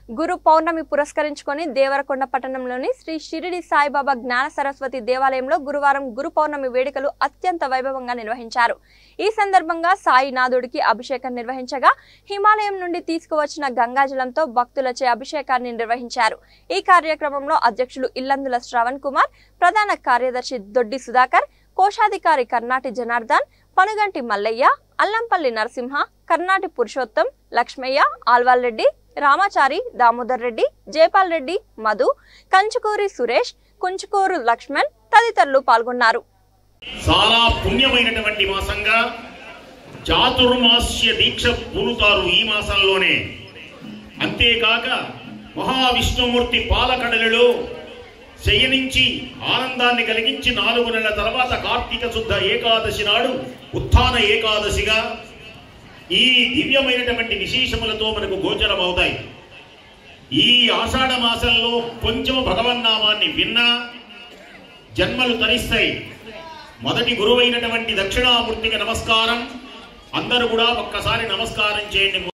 గురు పౌర్ణమి పురస్కరించుకొని దేవరకొండ పట్టణంలోని శ్రీ షిరిడి సాయిబాబా జ్ఞాన సరస్వతి దేవాలయంలో గురువారం గురు పౌర్ణమి వేడుకలు అత్యంత వైభవంగా నిర్వహించారు. ఈ సందర్భంగా సాయినాథుడికి అభిషేకం నిర్వహించగా హిమాలయం నుండి తీసుకువచ్చిన గంగాజలంతో భక్తులచే అభిషేకాన్ని నిర్వహించారు. ఈ కార్యక్రమంలో అధ్యక్షులు ఇల్లందుల శ్రవణ్ కుమార్, ప్రధాన కార్యదర్శి దొడ్డి సుధాకర్, కోశాధికారి కర్నాటి జనార్దన్, పనుగంటి మల్లయ్య, అల్లంపల్లి నరసింహ, కర్నాటి పురుషోత్తం, లక్ష్మయ్య, ఆల్వాల్ రెడ్డి, రామాచారి, దామోదర్ రెడ్డి, జయపాల్ రెడ్డి, మధు, కంచుకూరి సురేష్, కుంచుకూరు లక్ష్మణ్ తదితరులు పాల్గొన్నారు. చాలా పుణ్యమైనటువంటి మాసంగా చాతుర్మాస్య దీక్ష పూనుతారు ఈ మాసంలోనే. అంతేకాక మహావిష్ణుమూర్తి పాలకడలిలో శయనించి ఆనందాన్ని కలిగించి 4 నెలల తర్వాత కార్తీక శుద్ధ ఏకాదశి నాడు ఉత్థాన ఏకాదశిగా ఈ దివ్యమైనటువంటి విశేషములతో మనకు గోచరం అవుతాయి. ఈ ఆషాఢ మాసంలో కొంచెం భగవన్నామాన్ని విన్నా జన్మలు తరిస్తాయి. మొదటి గురువైనటువంటి దక్షిణామూర్తికి నమస్కారం. అందరూ కూడా ఒక్కసారి నమస్కారం చేయండి.